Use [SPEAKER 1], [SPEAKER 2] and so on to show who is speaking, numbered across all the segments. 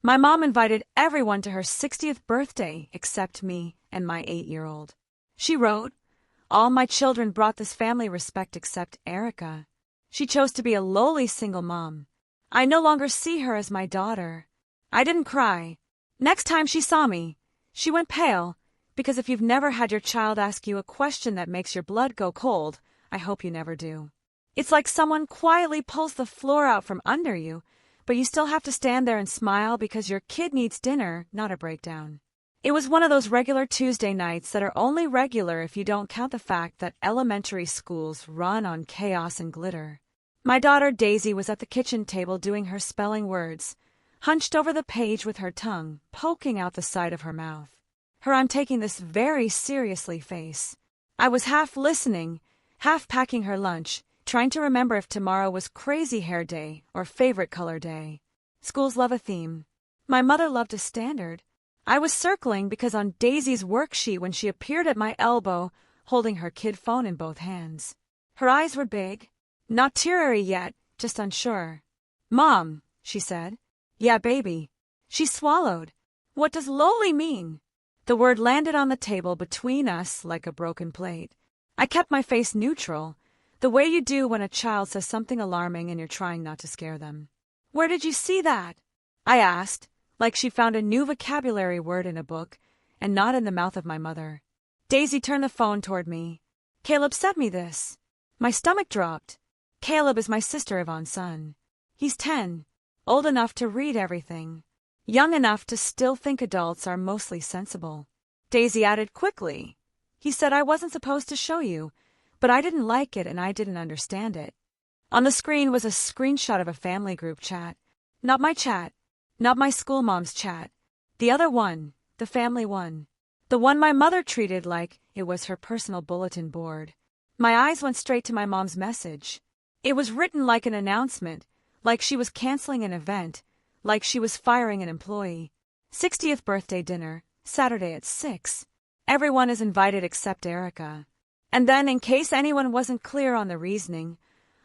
[SPEAKER 1] My mom invited everyone to her 60th birthday except me and my 8-year-old. She wrote, "All my children brought this family respect except Erica. She chose to be a lowly single mom. I no longer see her as my daughter." I didn't cry. Next time she saw me, she went pale, because if you've never had your child ask you a question that makes your blood go cold, I hope you never do. It's like someone quietly pulls the floor out from under you, but you still have to stand there and smile because your kid needs dinner, not a breakdown. It was one of those regular Tuesday nights that are only regular if you don't count the fact that elementary schools run on chaos and glitter. My daughter Daisy was at the kitchen table doing her spelling words, hunched over the page with her tongue poking out the side of her mouth. Her "I'm taking this very seriously" face. I was half listening, half packing her lunch, trying to remember if tomorrow was crazy hair day or favorite color day. Schools love a theme. My mother loved a standard. I was circling because on Daisy's worksheet when she appeared at my elbow, holding her kid phone in both hands. Her eyes were big, not teary yet, just unsure. "Mom," she said. "Yeah, baby." She swallowed. "What does lowly mean?" The word landed on the table between us like a broken plate. I kept my face neutral, the way you do when a child says something alarming and you're trying not to scare them. "Where did you see that?" I asked, like she found a new vocabulary word in a book, and not in the mouth of my mother. Daisy turned the phone toward me. "Caleb sent me this." My stomach dropped. Caleb is my sister Yvonne's son. He's 10, old enough to read everything, young enough to still think adults are mostly sensible. Daisy added quickly, "He said I wasn't supposed to show you, but I didn't like it and I didn't understand it." On the screen was a screenshot of a family group chat. Not my chat. Not my school mom's chat. The other one, the family one. The one my mother treated like it was her personal bulletin board. My eyes went straight to my mom's message. It was written like an announcement, like she was canceling an event, like she was firing an employee. 60th birthday dinner, Saturday at 6. Everyone is invited except Erica. And then, in case anyone wasn't clear on the reasoning,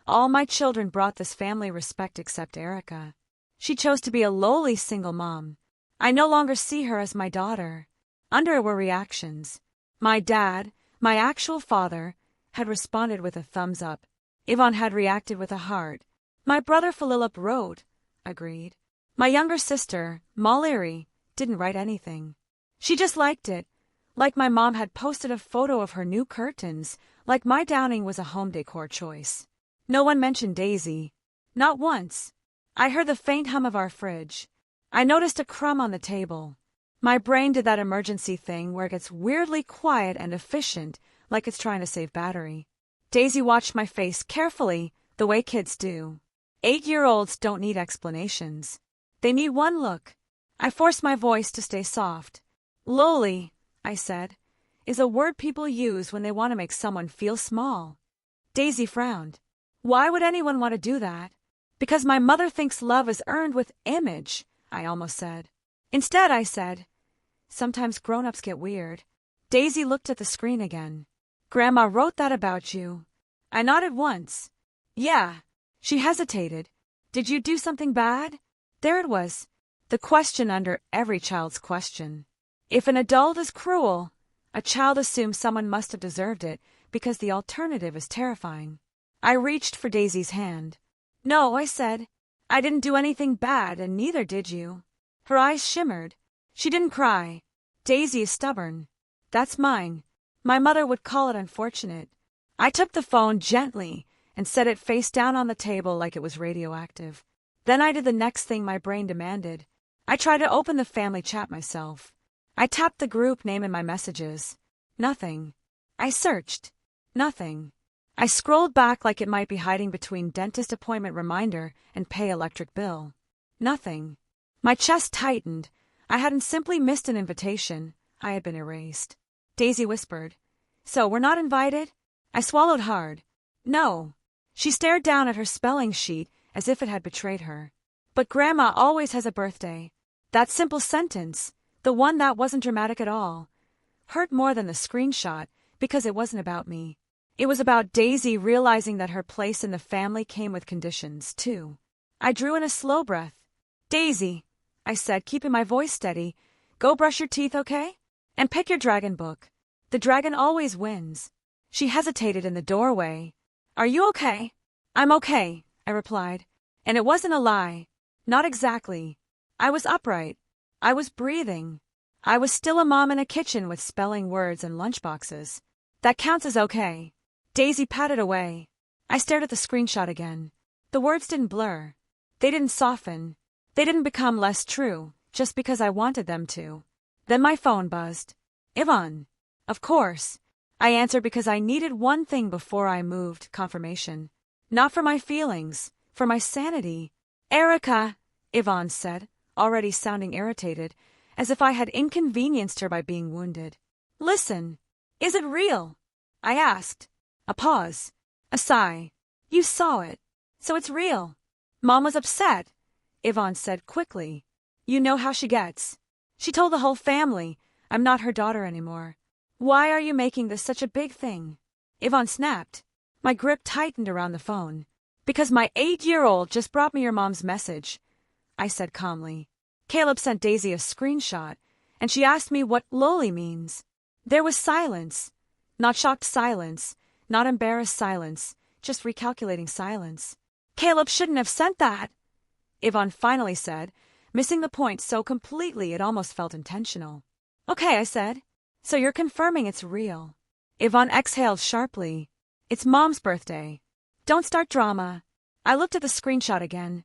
[SPEAKER 1] all my children brought this family respect except Erica. She chose to be a lowly single mom. I no longer see her as my daughter. Under it were reactions. My dad, my actual father, had responded with a thumbs up. Yvonne had reacted with a heart. My brother Philip wrote, agreed. My younger sister, Molly, didn't write anything. She just liked it, like my mom had posted a photo of her new curtains, like my downing was a home decor choice. No one mentioned Daisy. Not once. I heard the faint hum of our fridge. I noticed a crumb on the table. My brain did that emergency thing where it gets weirdly quiet and efficient, like it's trying to save battery. Daisy watched my face carefully, the way kids do. 8-year-olds don't need explanations. They need one look. I forced my voice to stay soft. "Lowly," I said, "is a word people use when they want to make someone feel small." Daisy frowned. "Why would anyone want to do that?" "Because my mother thinks love is earned with image," I almost said. Instead, I said, "Sometimes grown-ups get weird." Daisy looked at the screen again. "Grandma wrote that about you." I nodded once. "Yeah." She hesitated. "Did you do something bad?" There it was, the question under every child's question. If an adult is cruel, a child assumes someone must have deserved it because the alternative is terrifying. I reached for Daisy's hand. "No," I said. "I didn't do anything bad, and neither did you." Her eyes shimmered. She didn't cry. Daisy is stubborn. That's mine. My mother would call it unfortunate. I took the phone gently and set it face down on the table like it was radioactive. Then I did the next thing my brain demanded. I tried to open the family chat myself. I tapped the group name in my messages. Nothing. I searched. Nothing. I scrolled back like it might be hiding between dentist appointment reminder and pay electric bill. Nothing. My chest tightened. I hadn't simply missed an invitation. I had been erased. Daisy whispered, "So we're not invited?" I swallowed hard. "No." She stared down at her spelling sheet as if it had betrayed her. "But Grandma always has a birthday." That simple sentence, the one that wasn't dramatic at all, hurt more than the screenshot because it wasn't about me. It was about Daisy realizing that her place in the family came with conditions, too. I drew in a slow breath. "Daisy," I said, keeping my voice steady. Go brush your teeth, okay? And pick your dragon book. The dragon always wins. She hesitated in the doorway. Are you okay? I'm okay, I replied. And it wasn't a lie. Not exactly. I was upright. I was breathing. I was still a mom in a kitchen with spelling words and lunchboxes. That counts as okay. Daisy patted away. I stared at the screenshot again. The words didn't blur. They didn't soften. They didn't become less true, just because I wanted them to. Then my phone buzzed. Yvonne. Of course. I answered because I needed one thing before I moved, confirmation. Not for my feelings, for my sanity. Erica, Yvonne said, already sounding irritated, as if I had inconvenienced her by being wounded. Listen, is it real? I asked. A pause. A sigh. You saw it. So it's real. Mom was upset, Yvonne said quickly. You know how she gets. She told the whole family, I'm not her daughter anymore. Why are you making this such a big thing? Yvonne snapped. My grip tightened around the phone. Because my 8-year-old just brought me your mom's message, I said calmly. Caleb sent Daisy a screenshot, and she asked me what loli means. There was silence. Not shocked silence, not embarrassed silence, just recalculating silence. Caleb shouldn't have sent that, Yvonne finally said, missing the point so completely it almost felt intentional. Okay, I said. So you're confirming it's real. Yvonne exhaled sharply. It's Mom's birthday. Don't start drama. I looked at the screenshot again.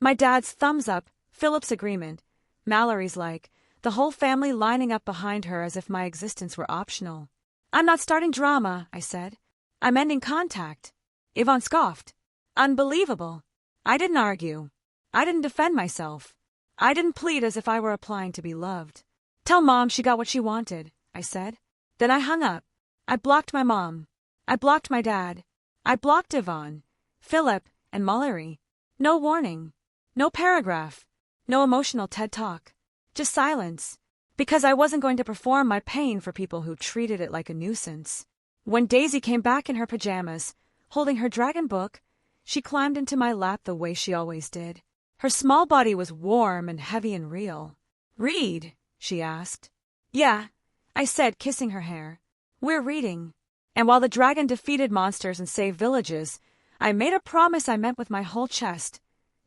[SPEAKER 1] My dad's thumbs up, Philip's agreement, Mallory's like, the whole family lining up behind her as if my existence were optional. I'm not starting drama, I said. I'm ending contact. Yvonne scoffed. Unbelievable. I didn't argue. I didn't defend myself. I didn't plead as if I were applying to be loved. Tell Mom she got what she wanted, I said. Then I hung up. I blocked my mom. I blocked my dad. I blocked Yvonne, Philip, and Mallory. No warning. No paragraph. No emotional TED Talk. Just silence. Because I wasn't going to perform my pain for people who treated it like a nuisance. When Daisy came back in her pajamas, holding her dragon book, she climbed into my lap the way she always did. Her small body was warm and heavy and real. Read, she asked. Yeah, I said, kissing her hair. We're reading. And while the dragon defeated monsters and saved villages, I made a promise I meant with my whole chest.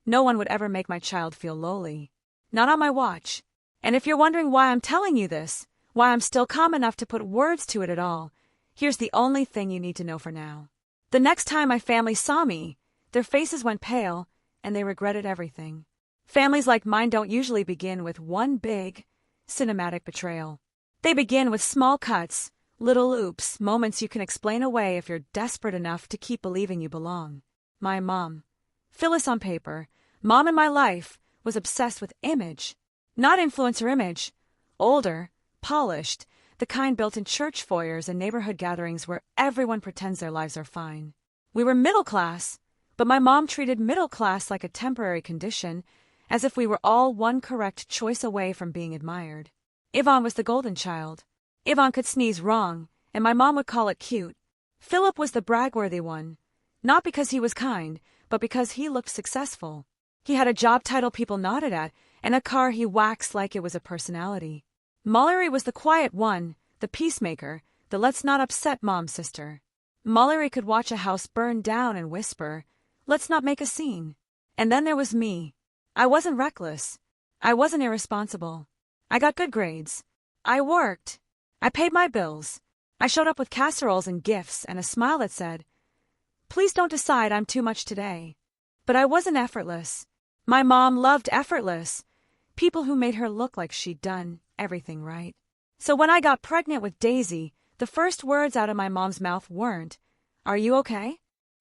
[SPEAKER 1] No one would ever make my child feel lowly. Not on my watch. And if you're wondering why I'm telling you this, why I'm still calm enough to put words to it at all, here's the only thing you need to know for now. The next time my family saw me, their faces went pale, and they regretted everything. Families like mine don't usually begin with one big, cinematic betrayal. They begin with small cuts, little oops, moments you can explain away if you're desperate enough to keep believing you belong. My mom, Phyllis on paper, mom in my life, was obsessed with image. Not influencer image. Older, polished, the kind built in church foyers and neighborhood gatherings where everyone pretends their lives are fine. We were middle class, but my mom treated middle class like a temporary condition, as if we were all one correct choice away from being admired. Yvonne was the golden child. Yvonne could sneeze wrong, and my mom would call it cute. Philip was the brag-worthy one, not because he was kind, but because he looked successful. He had a job title people nodded at, and a car he waxed like it was a personality. Mallory was the quiet one, the peacemaker, the let's not upset mom sister. Mallory could watch a house burn down and whisper, let's not make a scene. And then there was me. I wasn't reckless. I wasn't irresponsible. I got good grades. I worked. I paid my bills. I showed up with casseroles and gifts and a smile that said, please don't decide I'm too much today. But I wasn't effortless. My mom loved effortless. People who made her look like she'd done everything right. So when I got pregnant with Daisy, the first words out of my mom's mouth weren't, are you okay?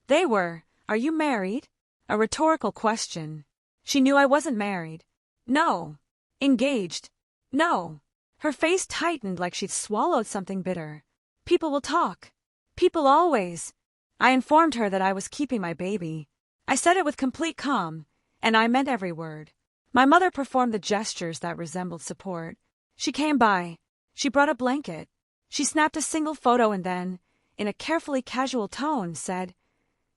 [SPEAKER 1] They were, are you married? A rhetorical question. She knew I wasn't married. No. Engaged. No. Her face tightened like she'd swallowed something bitter. People will talk. People always. I informed her that I was keeping my baby. I said it with complete calm, and I meant every word. My mother performed the gestures that resembled support. She came by. She brought a blanket. She snapped a single photo and then, in a carefully casual tone, said,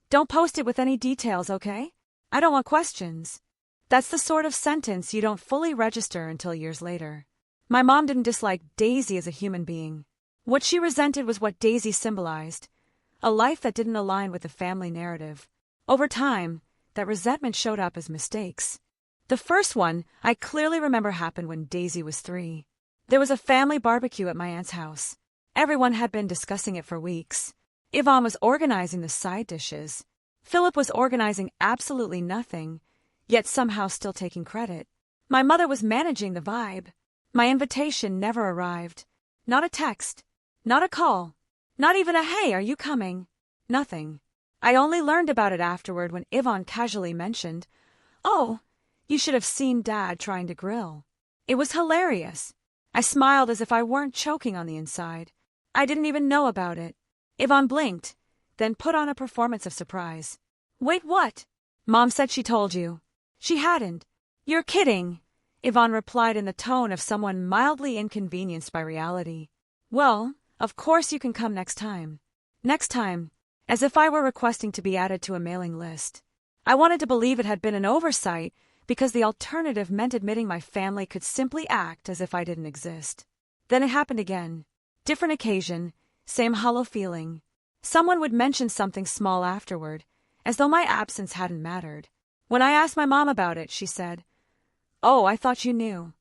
[SPEAKER 1] don't post it with any details, okay? I don't want questions. That's the sort of sentence you don't fully register until years later. My mom didn't dislike Daisy as a human being. What she resented was what Daisy symbolized, a life that didn't align with the family narrative. Over time, that resentment showed up as mistakes. The first one I clearly remember happened when Daisy was 3. There was a family barbecue at my aunt's house. Everyone had been discussing it for weeks. Yvonne was organizing the side dishes. Philip was organizing absolutely nothing, yet somehow still taking credit. My mother was managing the vibe. My invitation never arrived. Not a text. Not a call. Not even a "Hey, are you coming?" Nothing. I only learned about it afterward when Yvonne casually mentioned, "Oh, you should have seen Dad trying to grill." It was hilarious. I smiled as if I weren't choking on the inside. I didn't even know about it. Yvonne blinked, then put on a performance of surprise. "Wait, what? Mom said she told you." "She hadn't." "You're kidding," Yvonne replied in the tone of someone mildly inconvenienced by reality. "Well, of course you can come next time." Next time, as if I were requesting to be added to a mailing list. I wanted to believe it had been an oversight, because the alternative meant admitting my family could simply act as if I didn't exist. Then it happened again. Different occasion, same hollow feeling. Someone would mention something small afterward, as though my absence hadn't mattered. When I asked my mom about it, she said, "Oh, I thought you knew."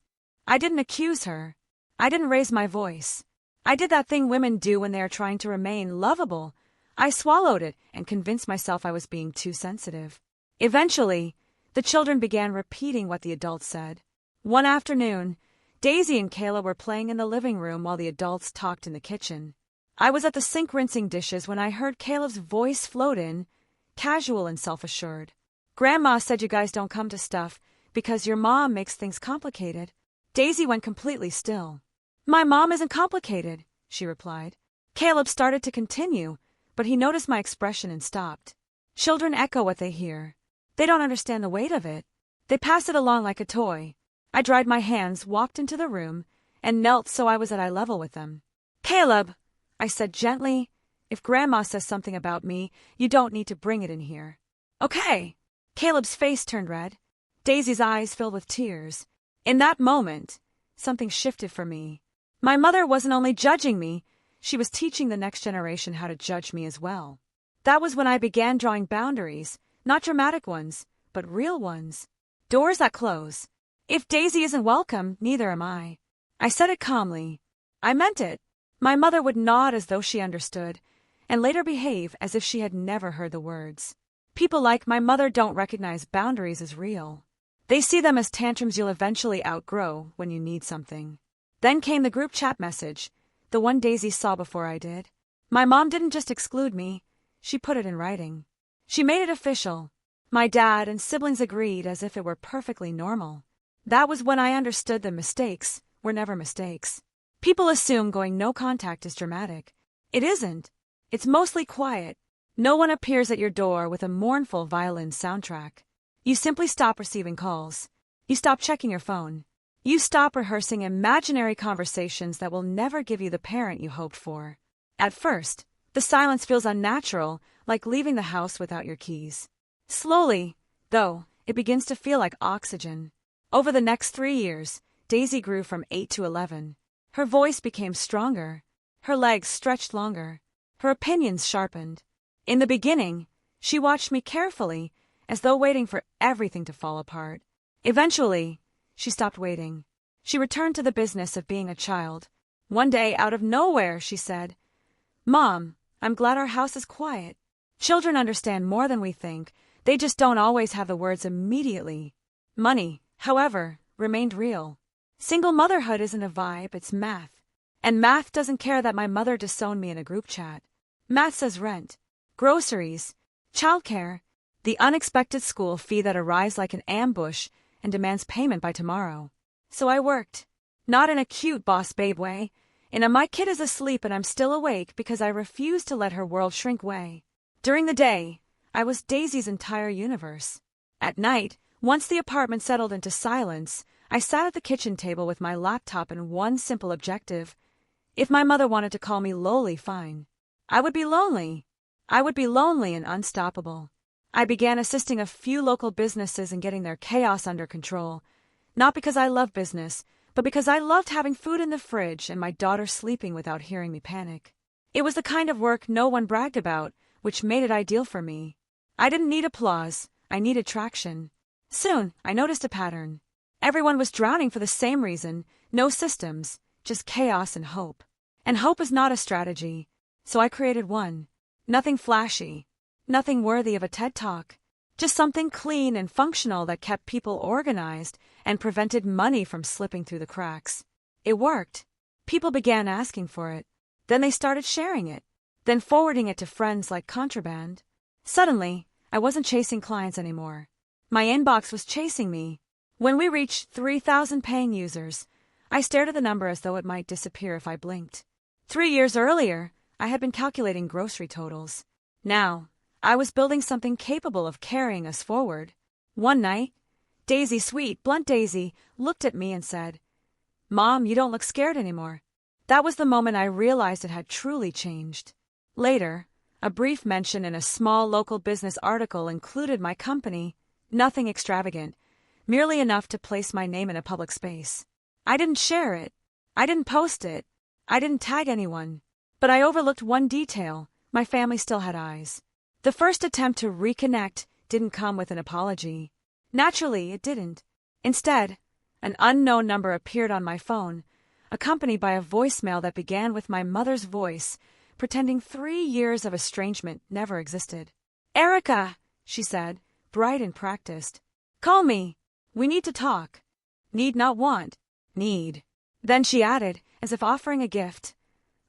[SPEAKER 1] I didn't accuse her. I didn't raise my voice. I did that thing women do when they are trying to remain lovable. I swallowed it and convinced myself I was being too sensitive. Eventually, the children began repeating what the adults said. One afternoon, Daisy and Kayla were playing in the living room while the adults talked in the kitchen. I was at the sink rinsing dishes when I heard Caleb's voice float in, casual and self-assured. "Grandma said you guys don't come to stuff because your mom makes things complicated." Daisy went completely still. "My mom isn't complicated," she replied. Caleb started to continue, but he noticed my expression and stopped. Children echo what they hear. They don't understand the weight of it. They pass it along like a toy. I dried my hands, walked into the room, and knelt so I was at eye level with them. "Caleb," I said gently, "if Grandma says something about me, you don't need to bring it in here." "Okay." Caleb's face turned red. Daisy's eyes filled with tears. In that moment, something shifted for me. My mother wasn't only judging me, she was teaching the next generation how to judge me as well. That was when I began drawing boundaries, not dramatic ones, but real ones. Doors that close. If Daisy isn't welcome, neither am I. I said it calmly. I meant it. My mother would nod as though she understood, and later behave as if she had never heard the words. People like my mother don't recognize boundaries as real. They see them as tantrums you'll eventually outgrow when you need something. Then came the group chat message, the one Daisy saw before I did. My mom didn't just exclude me, she put it in writing. She made it official. My dad and siblings agreed as if it were perfectly normal. That was when I understood that mistakes were never mistakes. People assume going no contact is dramatic. It isn't. It's mostly quiet. No one appears at your door with a mournful violin soundtrack. You simply stop receiving calls. You stop checking your phone. You stop rehearsing imaginary conversations that will never give you the parent you hoped for. At first, the silence feels unnatural, like leaving the house without your keys. Slowly, though, it begins to feel like oxygen. Over the next 3 years, Daisy grew from 8 to 11. Her voice became stronger. Her legs stretched longer. Her opinions sharpened. In the beginning, she watched me carefully, as though waiting for everything to fall apart. Eventually, she stopped waiting. She returned to the business of being a child. One day, out of nowhere, she said, "Mom, I'm glad our house is quiet." Children understand more than we think. They just don't always have the words immediately. Money, however, remained real. Single motherhood isn't a vibe, it's math. And math doesn't care that my mother disowned me in a group chat. Math says rent, groceries, childcare, the unexpected school fee that arrives like an ambush and demands payment by tomorrow. So I worked. Not in a cute boss babe way. In a my kid is asleep and I'm still awake because I refused to let her world shrink way. During the day, I was Daisy's entire universe. At night, once the apartment settled into silence, I sat at the kitchen table with my laptop and one simple objective. If my mother wanted to call me lowly, fine. I would be lonely. I would be lonely and unstoppable. I began assisting a few local businesses in getting their chaos under control, not because I love business, but because I loved having food in the fridge and my daughter sleeping without hearing me panic. It was the kind of work no one bragged about, which made it ideal for me. I didn't need applause, I needed traction. Soon, I noticed a pattern. Everyone was drowning for the same reason, no systems, just chaos and hope. And hope is not a strategy, so I created one. Nothing flashy, nothing worthy of a TED Talk, just something clean and functional that kept people organized and prevented money from slipping through the cracks. It worked. People began asking for it. Then they started sharing it, then forwarding it to friends like contraband. Suddenly, I wasn't chasing clients anymore. My inbox was chasing me. When we reached 3,000 paying users, I stared at the number as though it might disappear if I blinked. 3 years earlier, I had been calculating grocery totals. Now, I was building something capable of carrying us forward. One night, Daisy, sweet, blunt Daisy, looked at me and said, "Mom, you don't look scared anymore." That was the moment I realized it had truly changed. Later, a brief mention in a small local business article included my company, nothing extravagant, merely enough to place my name in a public space. I didn't share it. I didn't post it. I didn't tag anyone. But I overlooked one detail: my family still had eyes. The first attempt to reconnect didn't come with an apology. Naturally, it didn't. Instead, an unknown number appeared on my phone, accompanied by a voicemail that began with my mother's voice, pretending 3 years of estrangement never existed. "Erica," she said, bright and practiced. "Call me. We need to talk. Need, not want. Need." Then she added, as if offering a gift,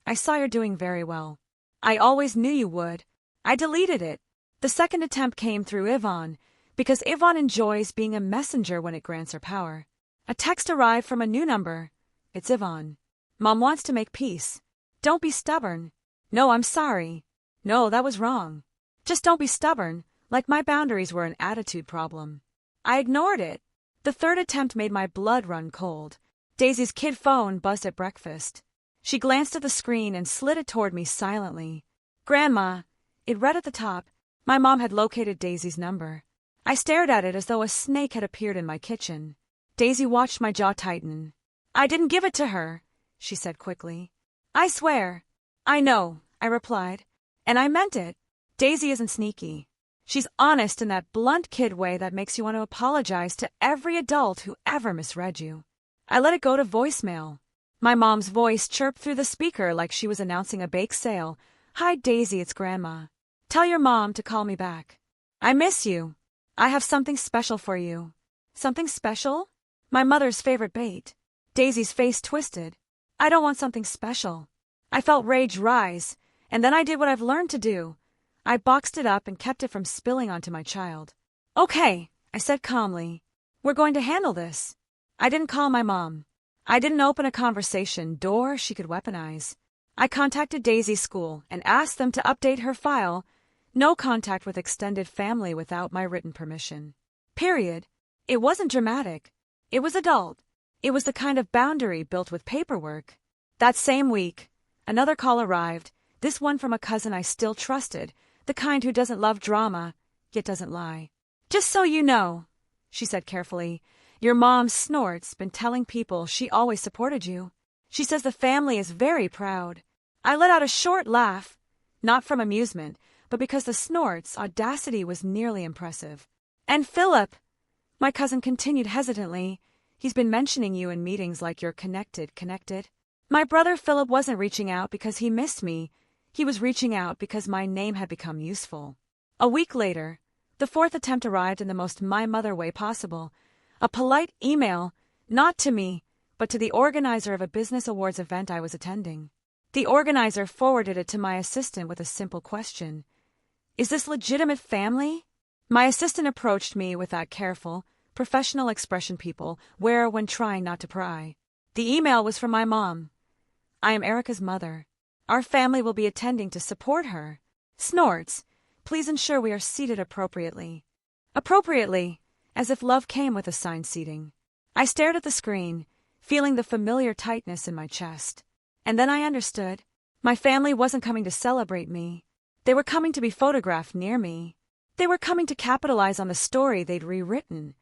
[SPEAKER 1] "I saw you're doing very well. I always knew you would." I deleted it. The second attempt came through Yvonne, because Yvonne enjoys being a messenger when it grants her power. A text arrived from a new number. "It's Yvonne. Mom wants to make peace. Don't be stubborn." "No, I'm sorry." "No, that was wrong. Just don't be stubborn," like my boundaries were an attitude problem. I ignored it. The third attempt made my blood run cold. Daisy's kid phone buzzed at breakfast. She glanced at the screen and slid it toward me silently. "Grandma," it read at the top. My mom had located Daisy's number. I stared at it as though a snake had appeared in my kitchen. Daisy watched my jaw tighten. "I didn't give it to her," she said quickly. "I swear." "I know," I replied, and I meant it. Daisy isn't sneaky. She's honest in that blunt kid way that makes you want to apologize to every adult who ever misread you. I let it go to voicemail. My mom's voice chirped through the speaker like she was announcing a bake sale. "Hi, Daisy, it's Grandma. Tell your mom to call me back. I miss you. I have something special for you." "Something special?" My mother's favorite bait. Daisy's face twisted. "I don't want something special." I felt rage rise, and then I did what I've learned to do. I boxed it up and kept it from spilling onto my child. "Okay," I said calmly. "We're going to handle this." I didn't call my mom. I didn't open a conversation door she could weaponize. I contacted Daisy's school and asked them to update her file. No contact with extended family without my written permission. Period. It wasn't dramatic. It was adult. It was the kind of boundary built with paperwork. That same week, another call arrived, this one from a cousin I still trusted, the kind who doesn't love drama, yet doesn't lie. "Just so you know," she said carefully, "your mom, Snort's, been telling people she always supported you. She says the family is very proud." I let out a short laugh, not from amusement, but because the Snort's audacity was nearly impressive. "And Philip," my cousin continued hesitantly, "he's been mentioning you in meetings like you're connected. My brother Philip wasn't reaching out because he missed me. He was reaching out because my name had become useful." A week later, the fourth attempt arrived in the most my mother way possible. A polite email, not to me, but to the organizer of a business awards event I was attending. The organizer forwarded it to my assistant with a simple question. "Is this legitimate family?" My assistant approached me with that careful, professional expression people wear when trying not to pry. The email was from my mom. "I am Erica's mother. Our family will be attending to support her. Snorts, please ensure we are seated appropriately." Appropriately, as if love came with assigned seating. I stared at the screen, feeling the familiar tightness in my chest. And then I understood. My family wasn't coming to celebrate me. They were coming to be photographed near me. They were coming to capitalize on the story they'd rewritten.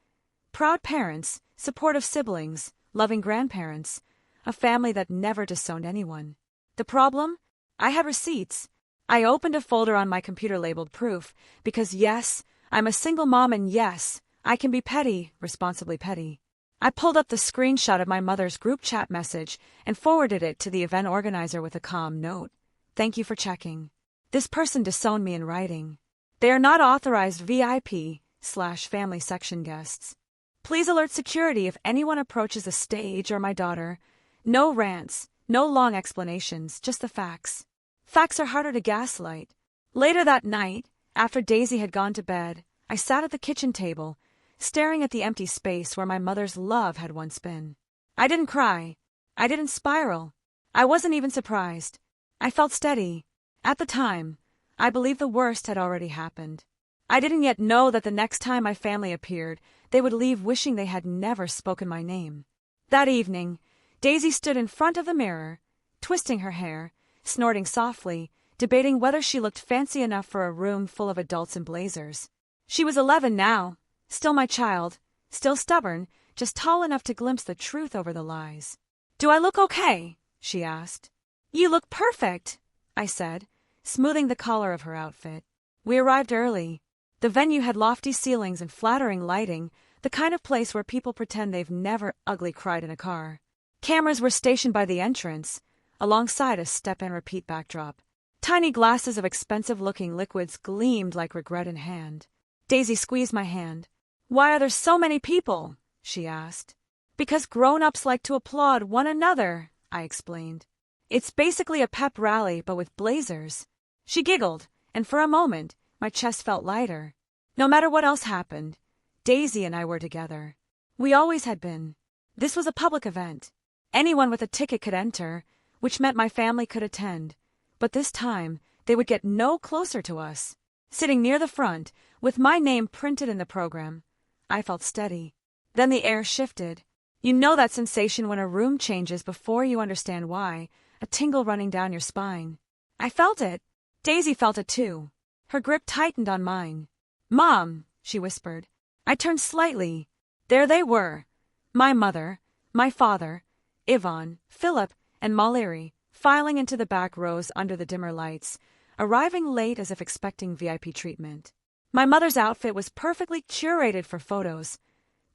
[SPEAKER 1] Proud parents, supportive siblings, loving grandparents, a family that never disowned anyone. The problem? I had receipts. I opened a folder on my computer labeled proof, because yes, I'm a single mom and yes, I can be petty, responsibly petty. I pulled up the screenshot of my mother's group chat message and forwarded it to the event organizer with a calm note. Thank you for checking. This person disowned me in writing. They are not authorized VIP/family section guests. Please alert security if anyone approaches the stage or my daughter. No rants, no long explanations, just the facts. Facts are harder to gaslight. Later that night, after Daisy had gone to bed, I sat at the kitchen table, staring at the empty space where my mother's love had once been. I didn't cry. I didn't spiral. I wasn't even surprised. I felt steady. At the time, I believed the worst had already happened. I didn't yet know that the next time my family appeared, they would leave wishing they had never spoken my name. That evening, Daisy stood in front of the mirror, twisting her hair, snorting softly, debating whether she looked fancy enough for a room full of adults in blazers. She was 11 now, still my child, still stubborn, just tall enough to glimpse the truth over the lies. "Do I look okay?" she asked. "You look perfect," I said, smoothing the collar of her outfit. We arrived early. The venue had lofty ceilings and flattering lighting, the kind of place where people pretend they've never ugly cried in a car. Cameras were stationed by the entrance, alongside a step-and-repeat backdrop. Tiny glasses of expensive-looking liquids gleamed like regret in hand. Daisy squeezed my hand. "Why are there so many people?" she asked. "Because grown-ups like to applaud one another," I explained. "It's basically a pep rally, but with blazers." She giggled, and for a moment, my chest felt lighter. No matter what else happened, Daisy and I were together. We always had been. This was a public event. Anyone with a ticket could enter, which meant my family could attend. But this time, they would get no closer to us. Sitting near the front, with my name printed in the program, I felt steady. Then the air shifted. You know that sensation when a room changes before you understand why, a tingle running down your spine. I felt it. Daisy felt it too. Her grip tightened on mine. "Mom," she whispered. I turned slightly. There they were. My mother, my father, Yvonne, Philip, and Mallory, filing into the back rows under the dimmer lights, arriving late as if expecting VIP treatment. My mother's outfit was perfectly curated for photos.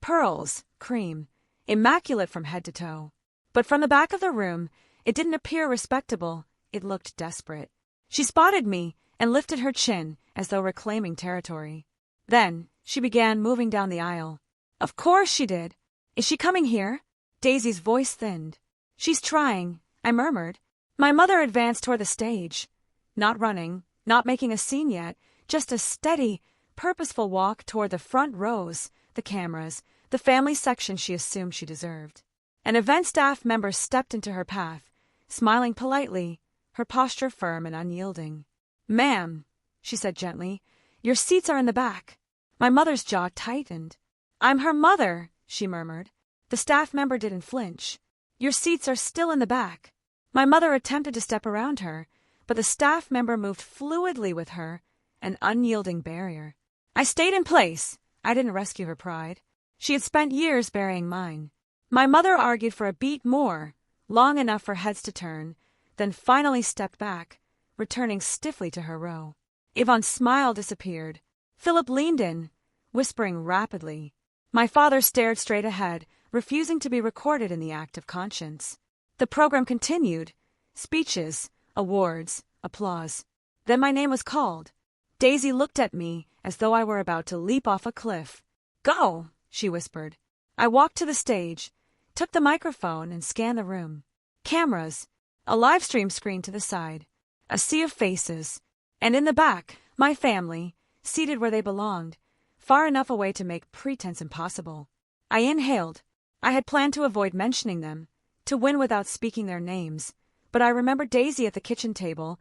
[SPEAKER 1] Pearls, cream, immaculate from head to toe. But from the back of the room, it didn't appear respectable, it looked desperate. She spotted me and lifted her chin as though reclaiming territory. Then she began moving down the aisle. "Of course she did. Is she coming here?" Daisy's voice thinned. "She's trying," I murmured. My mother advanced toward the stage. Not running, not making a scene yet, just a steady, purposeful walk toward the front rows, the cameras, the family section she assumed she deserved. An event staff member stepped into her path, smiling politely, her posture firm and unyielding. "Ma'am," she said gently, "your seats are in the back." My mother's jaw tightened. "I'm her mother," she murmured. The staff member didn't flinch. "Your seats are still in the back." My mother attempted to step around her, but the staff member moved fluidly with her, an unyielding barrier. I stayed in place. I didn't rescue her pride. She had spent years burying mine. My mother argued for a beat more, long enough for heads to turn, then finally stepped back, returning stiffly to her row. Yvonne's smile disappeared. Philip leaned in, whispering rapidly. My father stared straight ahead, refusing to be recorded in the act of conscience. The program continued. Speeches, awards, applause. Then my name was called. Daisy looked at me as though I were about to leap off a cliff. "Go," she whispered. I walked to the stage, took the microphone, and scanned the room. Cameras, a live stream screen to the side, a sea of faces, and in the back, my family, seated where they belonged, far enough away to make pretense impossible. I inhaled. I had planned to avoid mentioning them, to win without speaking their names, but I remembered Daisy at the kitchen table,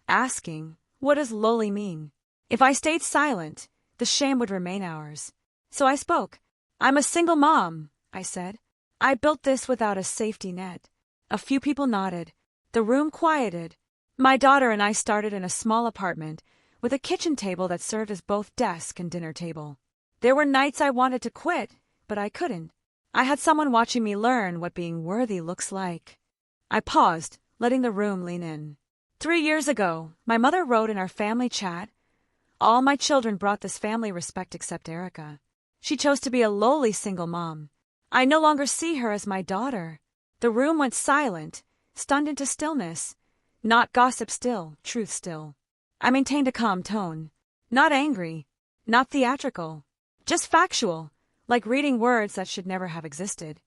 [SPEAKER 1] asking, "What does lowly mean?" If I stayed silent, the shame would remain ours. So I spoke. "I'm a single mom," I said. "I built this without a safety net." A few people nodded. The room quieted. My daughter and I started in a small apartment, with a kitchen table that served as both desk and dinner table. There were nights I wanted to quit, but I couldn't. I had someone watching me learn what being worthy looks like. I paused, letting the room lean in. 3 years ago, my mother wrote in our family chat, "All my children brought this family respect except Erica. She chose to be a lowly single mom. I no longer see her as my daughter." The room went silent, stunned into stillness. Not gossip still, truth still. I maintained a calm tone. Not angry, not theatrical. Just factual, like reading words that should never have existed.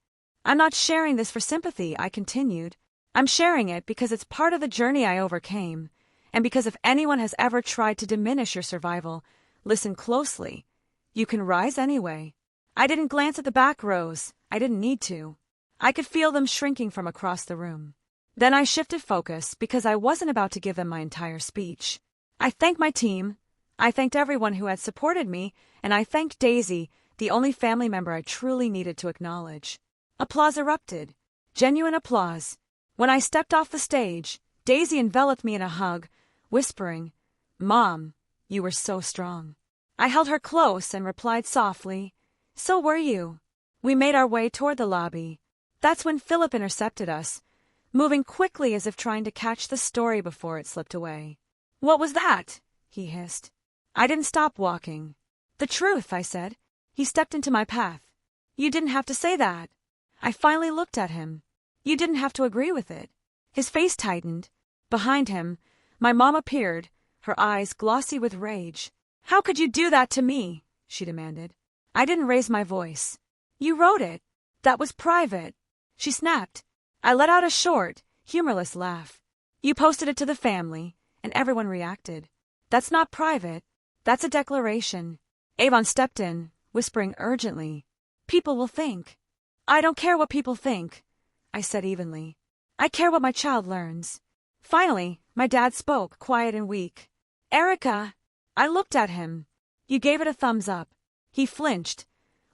[SPEAKER 1] "I'm not sharing this for sympathy," I continued. "I'm sharing it because it's part of the journey I overcame, and because if anyone has ever tried to diminish your survival, listen closely. You can rise anyway." I didn't glance at the back rows. I didn't need to. I could feel them shrinking from across the room. Then I shifted focus because I wasn't about to give them my entire speech. I thanked my team. I thanked everyone who had supported me, and I thanked Daisy, the only family member I truly needed to acknowledge. Applause erupted. Genuine applause. When I stepped off the stage, Daisy enveloped me in a hug, whispering, "Mom, you were so strong." I held her close and replied softly, "So were you." We made our way toward the lobby. That's when Philip intercepted us, moving quickly as if trying to catch the story before it slipped away. "What was that?" he hissed. I didn't stop walking. "The truth," I said. He stepped into my path. "You didn't have to say that." I finally looked at him. "You didn't have to agree with it." His face tightened. Behind him, my mom appeared, her eyes glossy with rage. "How could you do that to me?" she demanded. I didn't raise my voice. "You wrote it. That was private," she snapped. I let out a short, humorless laugh. "You posted it to the family, and everyone reacted. That's not private. That's a declaration." Avon stepped in, whispering urgently, "People will think." "I don't care what people think," I said evenly. "I care what my child learns." Finally, my dad spoke, quiet and weak. "Erica." I looked at him. "You gave it a thumbs up." He flinched,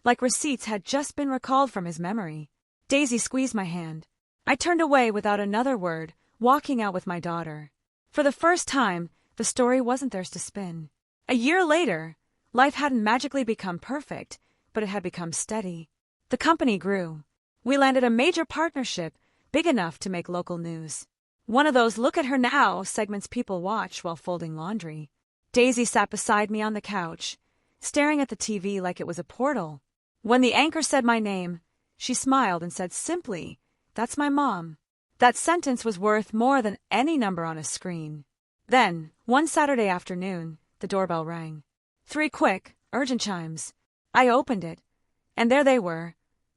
[SPEAKER 1] like receipts had just been recalled from his memory. Daisy squeezed my hand. I turned away without another word, walking out with my daughter. For the first time, the story wasn't theirs to spin. A year later, life hadn't magically become perfect, but it had become steady. The company grew. We landed a major partnership, big enough to make local news. One of those "look at her now" segments people watch while folding laundry. Daisy sat beside me on the couch, staring at the TV like it was a portal. When the anchor said my name, she smiled and said simply, "That's my mom." That sentence was worth more than any number on a screen. Then, one Saturday afternoon, the doorbell rang. 3 quick, urgent chimes. I opened it, and there they were.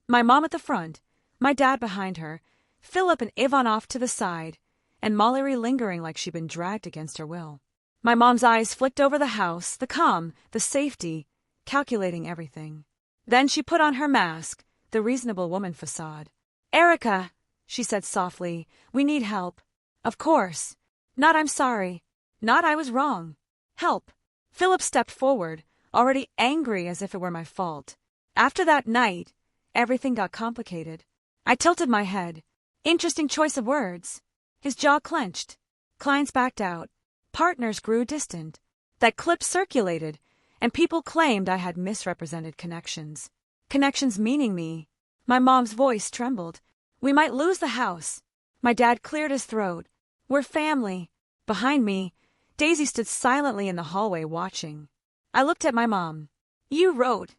[SPEAKER 1] My mom at the front, my dad behind her, Philip and Yvonne off to the side, and Mallory lingering like she'd been dragged against her will. My mom's eyes flicked over the house, the calm, the safety, calculating everything. Then she put on her mask, the reasonable woman facade. "Erica," she said softly, "we need help." "Of course." Not "I'm sorry." Not "I was wrong." Help. Philip stepped forward, already angry as if it were my fault. After that night, everything got complicated. I tilted my head. Interesting choice of words. His jaw clenched. Clients backed out. Partners grew distant. That clip circulated, and people claimed I had misrepresented connections. Connections meaning me. My mom's voice trembled. "We might lose the house." My dad cleared his throat. "We're family." Behind me, Daisy stood silently in the hallway watching. I looked at my mom. "You wrote.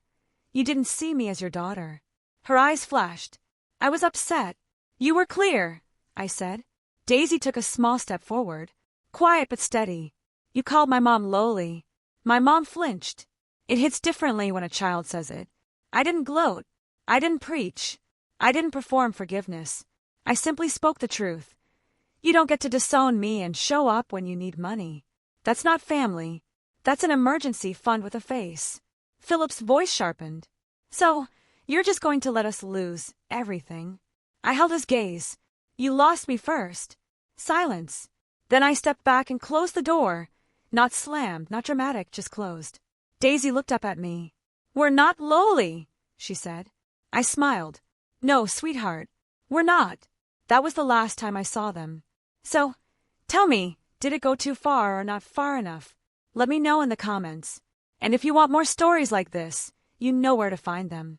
[SPEAKER 1] You didn't see me as your daughter." Her eyes flashed. I was upset. "You were clear," I said. Daisy took a small step forward, quiet but steady. "You called my mom lowly." My mom flinched. It hits differently when a child says it. I didn't gloat. I didn't preach. I didn't perform forgiveness. I simply spoke the truth. You don't get to disown me and show up when you need money. That's not family. That's an emergency fund with a face. Philip's voice sharpened. "So, you're just going to let us lose everything?" I held his gaze. "You lost me first." Silence. Then I stepped back and closed the door. Not slammed, not dramatic, just closed. Daisy looked up at me. "We're not lowly," she said. I smiled. "No, sweetheart, we're not." That was the last time I saw them. "So, tell me, did it go too far or not far enough?" Let me know in the comments. And if you want more stories like this, you know where to find them.